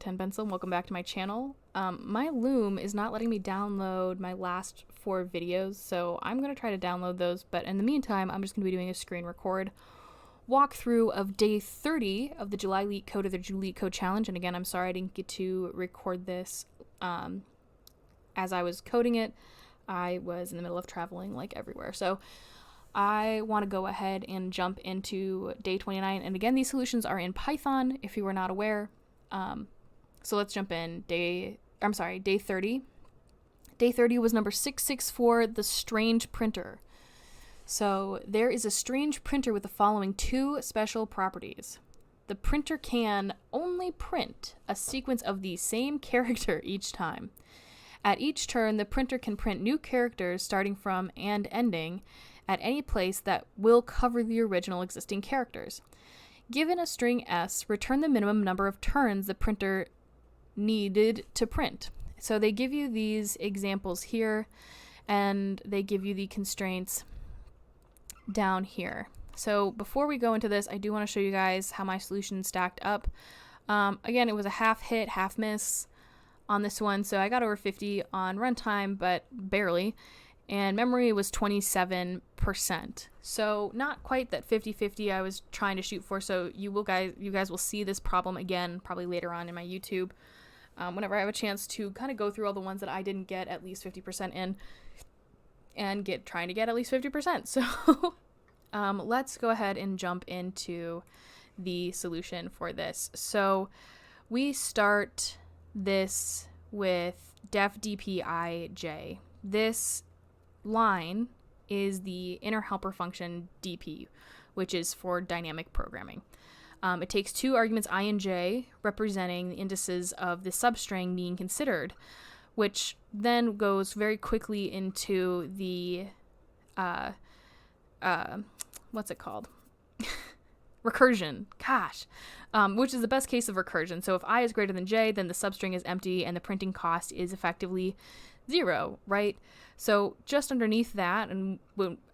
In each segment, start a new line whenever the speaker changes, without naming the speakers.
10 Pencil. Welcome back to my channel. My Loom is not letting me download my last 4 videos, so I'm going to try to download those, but in the meantime, I'm just going to be doing a screen record walkthrough of day 30 of the July LeetCode or the JuleetCode challenge. And again, I'm sorry I didn't get to record this as I was coding it. I was in the middle of traveling like everywhere. So I want to go ahead and jump into day 29. And again, these solutions are in Python if you were not aware. So let's jump in. Day 30. Day 30 was number 664, the strange printer. So there is a strange printer with the following 2 special properties. The printer can only print a sequence of the same character each time. At each turn, the printer can print new characters starting from and ending at any place that will cover the original existing characters. Given a string S, return the minimum number of turns the printer needed to print. So they give you these examples here, and they give you the constraints down here. So before we go into this, I do want to show you guys how my solution stacked up. Again, it was a half hit, half miss on this one, so I got over 50 on runtime, but barely. And memory was 27%. So not quite that 50-50 I was trying to shoot for. So you guys will see this problem again probably later on in my YouTube whenever I have a chance to kind of go through all the ones that I didn't get at least 50% in and trying to get at least 50%. So let's go ahead and jump into the solution for this. So we start this with def dpij. This line is the inner helper function dp, which is for dynamic programming. It takes 2 arguments I and j representing the indices of the substring being considered, which then goes very quickly into the what's it called? Recursion. Gosh. Which is the best case of recursion. So if I is greater than j, then the substring is empty and the printing cost is effectively 0, right? So just underneath that, and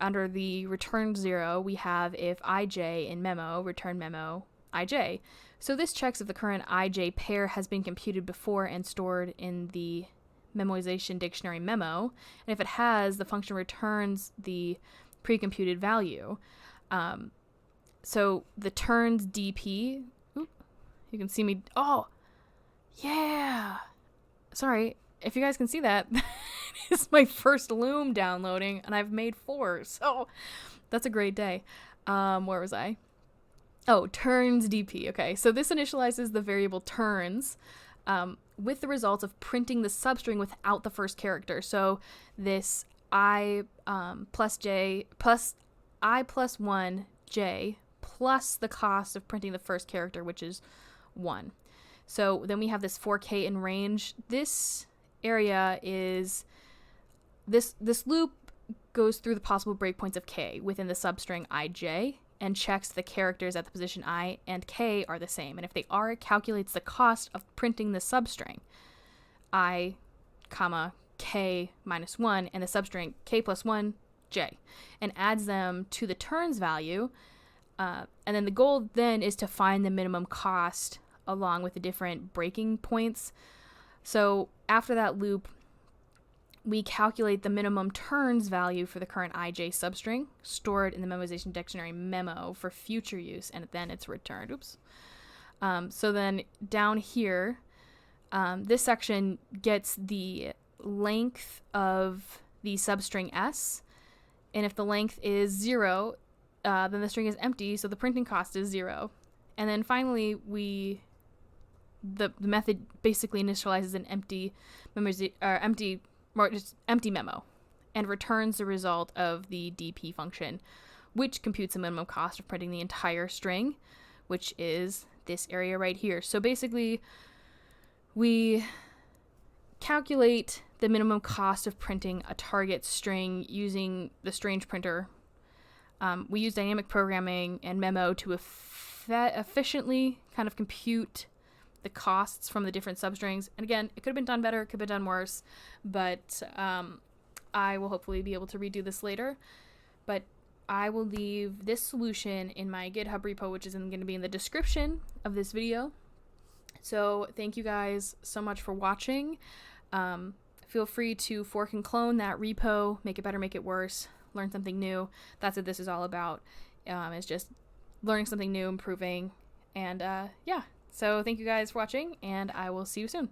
under the return 0, we have if ij in memo, return memo ij. So this checks if the current ij pair has been computed before and stored in the memoization dictionary memo. And if it has, the function returns the pre-computed value. So the turns dp, you can see me, oh, yeah. Sorry, if you guys can see that, it's my first Loom downloading, and I've made 4, so that's a great day. Where was I? Oh, turns dp. Okay, so this initializes the variable turns with the results of printing the substring without the first character. So this I plus j plus I plus 1 j plus the cost of printing the first character, which is 1. So then we have this 4k in range. This area is this loop goes through the possible breakpoints of k within the substring ij and checks the characters at the position I and k are the same. And if they are, it calculates the cost of printing the substring I, comma, k minus 1 and the substring k plus 1 j and adds them to the turns value. And then the goal then is to find the minimum cost along with the different breaking points. So after that loop, we calculate the minimum turns value for the current ij substring stored in the memoization dictionary memo for future use, and then it's returned. Oops. So then down here, this section gets the length of the substring s, and if the length is 0, then the string is empty, so the printing cost is 0. And then finally, the method basically initializes an empty memo and returns the result of the dp function, which computes the minimum cost of printing the entire string, which is this area right here. So basically, we calculate the minimum cost of printing a target string using the strange printer. We use dynamic programming and memo to efficiently kind of compute the costs from the different substrings. And again, it could have been done better, it could have been done worse, but I will hopefully be able to redo this later. But I will leave this solution in my GitHub repo, which is going to be in the description of this video. So thank you guys so much for watching. Feel free to fork and clone that repo, make it better, make it worse, learn something new. That's what this is all about. It's just learning something new, improving, and yeah. So thank you guys for watching, and I will see you soon.